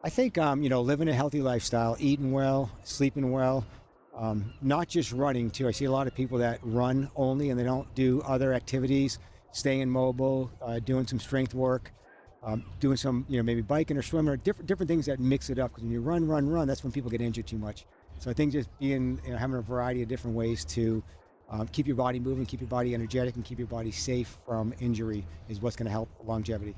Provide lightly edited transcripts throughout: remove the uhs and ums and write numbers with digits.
I think, living a healthy lifestyle, eating well, sleeping well, not just running too. I see a lot of people that run only and they don't do other activities, staying mobile, doing some strength work, doing some, maybe biking or swimming or different things that mix it up. Because when you run, that's when people get injured too much. So I think just being, having a variety of different ways to keep your body moving, keep your body energetic, and keep your body safe from injury is what's going to help longevity.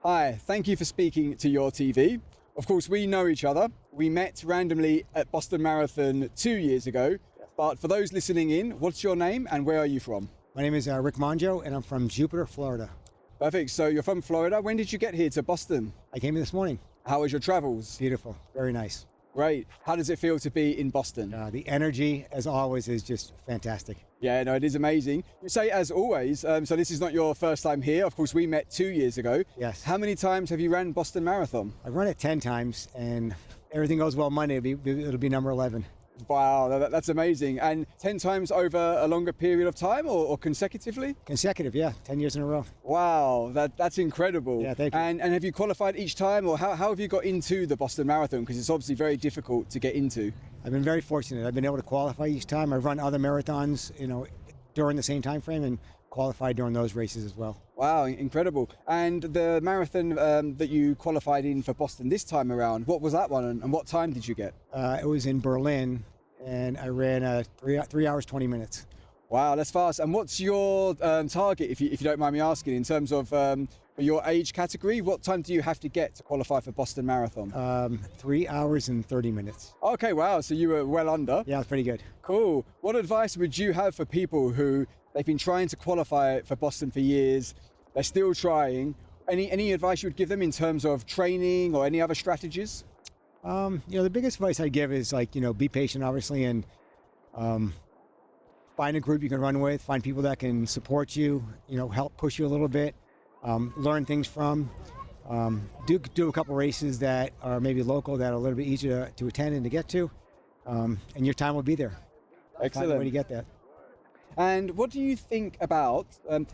Hi, thank you for speaking to URTV. Of course, we know each other. We met randomly at Boston Marathon 2 years ago. But for those listening in, what's your name and where are you from? My name is Rick Monjo, and I'm from Jupiter, Florida. Perfect. So you're from Florida. When did you get here to Boston? I came here this morning. How was your travels? Beautiful. Very nice. Great. How does it feel to be in Boston? The energy, as always, is just fantastic. Yeah, no, it is amazing. You say as always, so this is not your first time here. Of course, we met 2 years ago. Yes. How many times have you ran Boston Marathon? I've run it 10 times, and everything goes well Monday, it'll be number 11. Wow, that's amazing. And 10 times over a longer period of time or consecutively? Consecutive, yeah, 10 years in a row. Wow, that's incredible. Yeah, thank you. And have you qualified each time, or how have you got into the Boston Marathon? Because it's obviously very difficult to get into. I've been very fortunate. I've been able to qualify each time. I've run other marathons, during the same time frame and qualified during those races as well. Wow, incredible. And the marathon that you qualified in for Boston this time around, what was that one and what time did you get? It was in Berlin, and I ran 3 hours, 20 minutes. Wow, that's fast. And what's your target, if you don't mind me asking, in terms of your age category? What time do you have to get to qualify for Boston Marathon? 3 hours and 30 minutes. Okay, wow. So you were well under. Yeah, it's pretty good. Cool. What advice would you have for people who they've been trying to qualify for Boston for years, they're still trying? Any advice you would give them in terms of training or any other strategies? The biggest advice I give is be patient, obviously, and find a group you can run with, find people that can support you, help push you a little bit, learn things from, do a couple races that are maybe local that are a little bit easier to attend and to get to, and your time will be there. Excellent. Find a way to get that. And what do you think about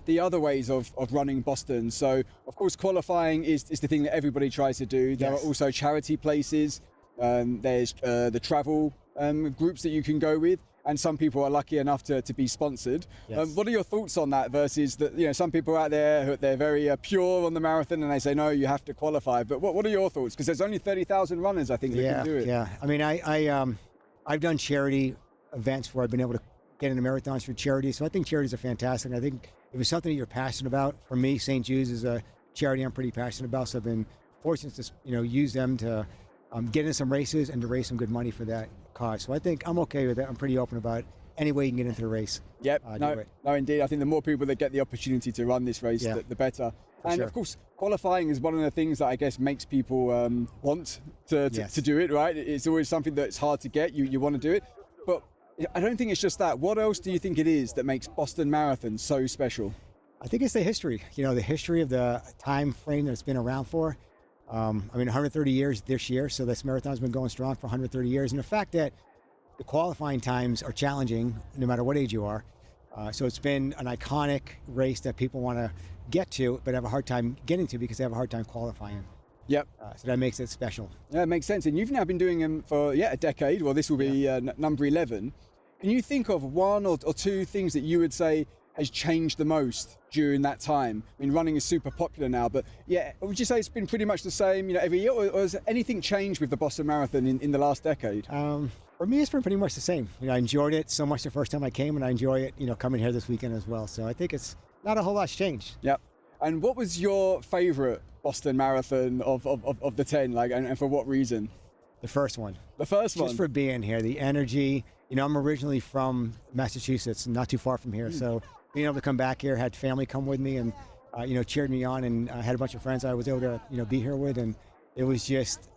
the other ways of running Boston? So, of course, qualifying is the thing that everybody tries to do. There Yes. are also charity places. There's the travel groups that you can go with. And some people are lucky enough to be sponsored. Yes. What are your thoughts on that versus some people out there, they're very pure on the marathon and they say, no, you have to qualify. But what are your thoughts? Because there's only 30,000 runners, I think, that can do it. Yeah. I mean, I've done charity events where I've been able to get into marathons for charity. So I think charities are fantastic. I think if it's something that you're passionate about, for me, St. Jude's is a charity I'm pretty passionate about. So I've been fortunate to, use them to get in some races and to raise some good money for that cause. So I think I'm okay with it. I'm pretty open about any way you can get into the race. Yep, Do it. no, indeed. I think the more people that get the opportunity to run this race, the better. And sure. of course, qualifying is one of the things that I guess makes people want to do it, right? It's always something that's hard to get. You want to do it. But I don't think it's just that. What else do you think it is that makes Boston Marathon so special? I think it's the history, the history of the time frame that it's been around for. 130 years this year, so this marathon's been going strong for 130 years. And the fact that the qualifying times are challenging, no matter what age you are. So it's been an iconic race that people want to get to, but have a hard time getting to because they have a hard time qualifying. Yep. So that makes it special. Yeah, it makes sense. And you've now been doing them for, a decade. Well, this will be number 11. Can you think of one or two things that you would say has changed the most during that time? I mean, running is super popular now, but would you say it's been pretty much the same, every year, or has anything changed with the Boston Marathon in the last decade? For me, it's been pretty much the same. I enjoyed it so much the first time I came, and I enjoy it, coming here this weekend as well. So I think it's not a whole lot's changed. Yep. And what was your favorite Boston Marathon of the 10, and for what reason? The first one. The first one? Just for being here, the energy. I'm originally from Massachusetts, not too far from here. So being able to come back here, had family come with me and, cheered me on, and I had a bunch of friends I was able to, be here with. And it was just,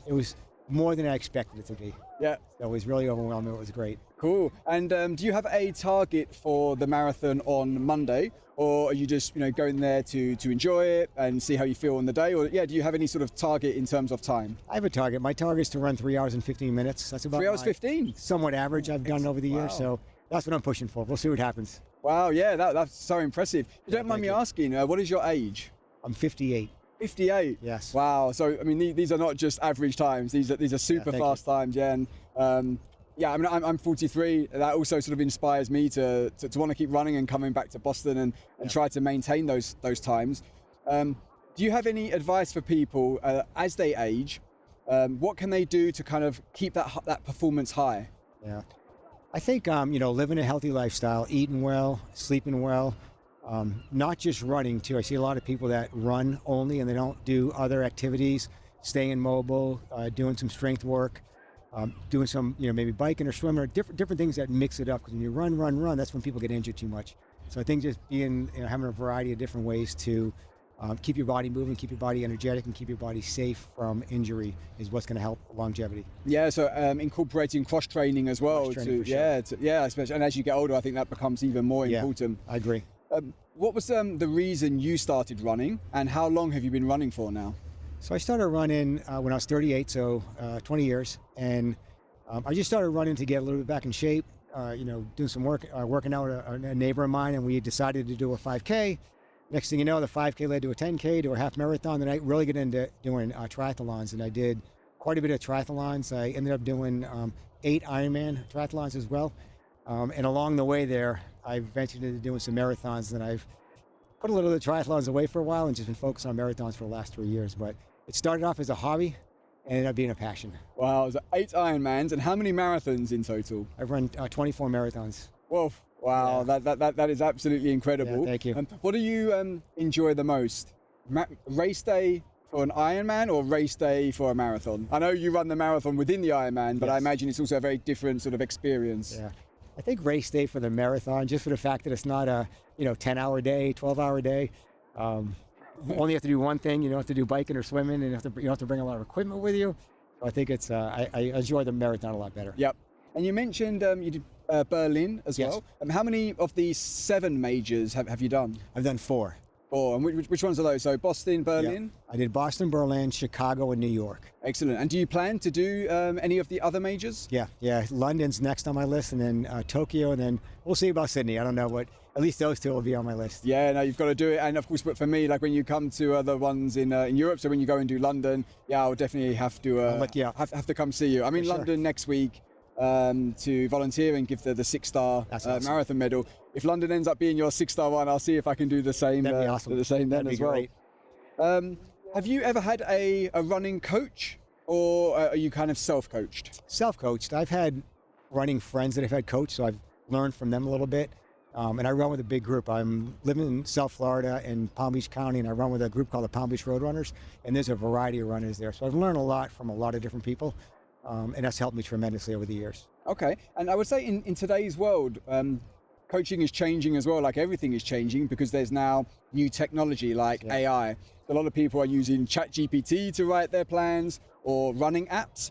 it was more than I expected it to be. Yeah. So it was really overwhelming. It was great. Cool. And do you have a target for the marathon on Monday? Or are you just, going there to enjoy it and see how you feel on the day? Or, do you have any sort of target in terms of time? I have a target. My target is to run 3 hours and 15 minutes. That's about 3 hours 15? Somewhat average I've done over the years. Wow. So that's what I'm pushing for. We'll see what happens. Wow, yeah, that's so impressive. If you don't mind me you. asking, what is your age? I'm 58. 58. Yes. Wow. So I mean, these are not just average times. These are super thank fast times. Yeah. And yeah, I mean, I'm 43. That also sort of inspires me to want to keep running and coming back to Boston and try to maintain those times. Do you have any advice for people as they age? What can they do to kind of keep that performance high? Yeah. I think, living a healthy lifestyle, eating well, sleeping well, not just running too. I see a lot of people that run only and they don't do other activities, staying mobile, doing some strength work, doing some, maybe biking or swimming or different things that mix it up. Because when you run, that's when people get injured too much. So I think just being, having a variety of different ways to keep your body moving, keep your body energetic, and keep your body safe from injury is what's going to help longevity. Yeah, so incorporating cross training as well. Especially, and as you get older, I think that becomes even more important. I agree. What was the reason you started running, and how long have you been running for now? So I started running when I was 38, so 20 years, and I just started running to get a little bit back in shape. Doing some work, working out with a neighbor of mine, and we decided to do a 5K. Next thing you know, the 5K led to a 10K, to a half marathon. Then I really got into doing triathlons, and I did quite a bit of triathlons. I ended up doing 8 Ironman triathlons as well. And along the way there, I ventured into doing some marathons, and I've put a little of the triathlons away for a while and just been focused on marathons for the last 3 years. But it started off as a hobby and ended up being a passion. Wow, so 8 Ironmans, and how many marathons in total? I've run 24 marathons. Whoa. Wow, Yeah. that is absolutely incredible. Yeah, thank you. What do you enjoy the most? Race day for an Ironman or race day for a marathon? I know you run the marathon within the Ironman, but Yes. I imagine it's also a very different sort of experience. Yeah, I think race day for the marathon, just for the fact that it's not a 10-hour day, 12-hour day. Only have to do one thing. You don't have to do biking or swimming, and you don't have to bring a lot of equipment with you. So I think it's I enjoy the marathon a lot better. Yep. And you mentioned you did Berlin as Yes. well. How many of these 7 majors have you done? I've done 4. 4. And which ones are those? So Boston, Berlin? Yeah. I did Boston, Berlin, Chicago, and New York. Excellent. And do you plan to do any of the other majors? Yeah. London's next on my list, and then Tokyo, and then we'll see about Sydney. I don't know, but at least those 2 will be on my list. Yeah, no, you've got to do it. And of course, but for me, like when you come to other ones in Europe, so when you go and do London, yeah, I'll definitely have to I'll look you up. have to come see you. I'm in For sure. London next week to volunteer and give the 6-star That's awesome. marathon medal. If London ends up being your 6-star one, I'll see if I can do the same. That'd be awesome. The same then That'd be as well. great. Have you ever had a running coach, or are you kind of self-coached? Self-coached. I've had running friends that I've had coached, so I've learned from them a little bit. And I run with a big group. I'm living in South Florida in Palm Beach County, and I run with a group called the Palm Beach Roadrunners, and there's a variety of runners there. So I've learned a lot from a lot of different people, and that's helped me tremendously over the years. Okay, and I would say in today's world, coaching is changing as well, like everything is changing, because there's now new technology like AI. A lot of people are using ChatGPT to write their plans or running apps.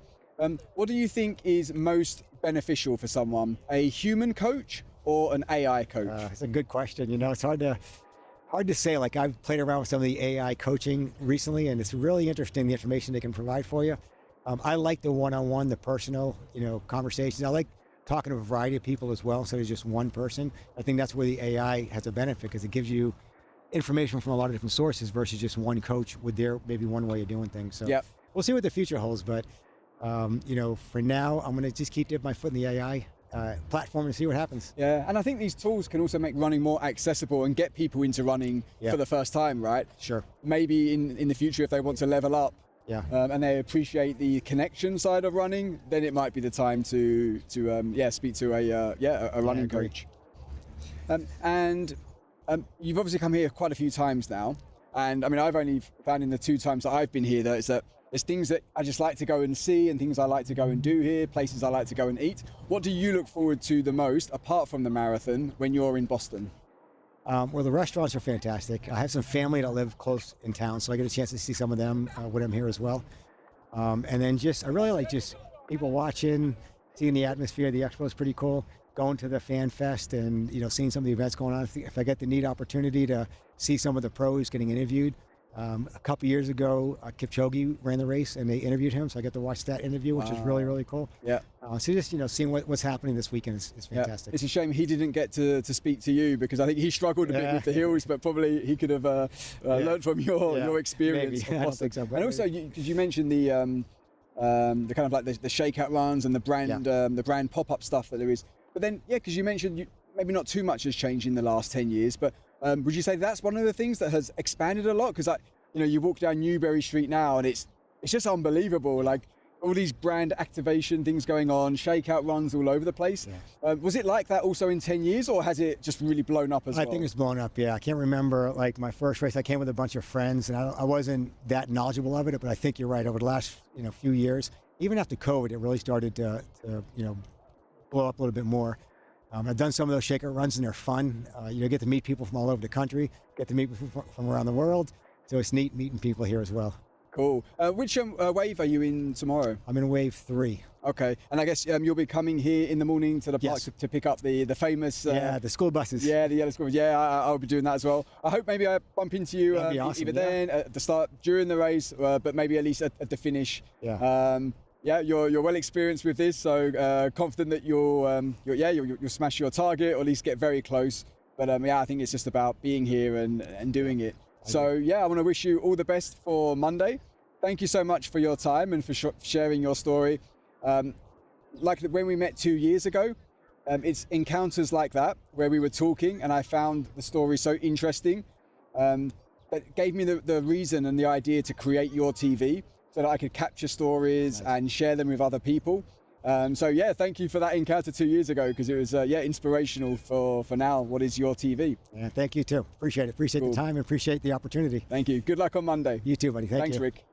What do you think is most beneficial for someone, a human coach or an AI coach? It's a good question. It's hard to say. Like, I've played around with some of the AI coaching recently, and it's really interesting, the information they can provide for you. I like the one-on-one, the personal, conversations. I like talking to a variety of people as well, instead of just one person. I think that's where the AI has a benefit, because it gives you information from a lot of different sources versus just one coach with their maybe one way of doing things. So we'll see what the future holds. But, for now, I'm going to just keep dipping my foot in the AI platform and see what happens. Yeah, and I think these tools can also make running more accessible and get people into running for the first time, right? Sure. Maybe in the future, if they want to level up, Yeah. and they appreciate the connection side of running, then it might be the time to speak to a running agree. coach. And you've obviously come here quite a few times now, and I mean, I've only found in the 2 times that I've been here that there's things that I just like to go and see, and things I like to go and do here, places I like to go and eat. What do you look forward to the most, apart from the marathon, when you're in Boston? Well, the restaurants are fantastic. I have some family that live close in town, so I get a chance to see some of them when I'm here as well. And then I really like just people watching, seeing the atmosphere. The expo is pretty cool. Going to the Fan Fest and, seeing some of the events going on. If I get the neat opportunity to see some of the pros getting interviewed, A couple years ago, Kipchoge ran the race, and they interviewed him, so I got to watch that interview, which is really, really cool. Yeah. So just seeing what's happening this weekend is fantastic. Yeah. It's a shame he didn't get to speak to you, because I think he struggled a bit with the hills, but probably he could have learned from your experience. Maybe. I don't think so, and also, because you mentioned the kind of like the shakeout runs and the brand pop-up stuff that there is. But then, because you mentioned maybe not too much has changed in the last 10 years, but would you say that's one of the things that has expanded a lot? Because you walk down Newbury Street now, and it's just unbelievable. Like all these brand activation things going on, shakeout runs all over the place. Yeah. Was it like that also in 10 years, or has it just really blown up as well? I think it's blown up. Yeah, I can't remember like my first race. I came with a bunch of friends, and I wasn't that knowledgeable of it. But I think you're right. Over the last few years, even after COVID, it really started to blow up a little bit more. I've done some of those shakeout runs, and they're fun. You get to meet people from all over the country, get to meet people from around the world. So it's neat meeting people here as well. Cool. Which wave are you in tomorrow? I'm in wave 3. Okay. And I guess you'll be coming here in the morning to the park to pick up the famous... the school buses. Yeah, the yellow school buses. Yeah, I'll be doing that as well. I hope maybe I bump into you awesome, either then, at the start, during the race, but maybe at least at the finish. Yeah. You're well experienced with this, so confident that you'll smash your target, or at least get very close. But I think it's just about being here and doing it. So I want to wish you all the best for Monday. Thank you so much for your time and for sharing your story. Like when we met 2 years ago, it's encounters like that where we were talking, and I found the story so interesting. That gave me the reason and the idea to create URTV, so that I could capture stories and share them with other people. Thank you for that encounter 2 years ago, because it was inspirational for now what is URTV. Yeah, thank you too. Appreciate it. Appreciate the time and appreciate the opportunity. Thank you. Good luck on Monday. You too, buddy. Thanks, Rick.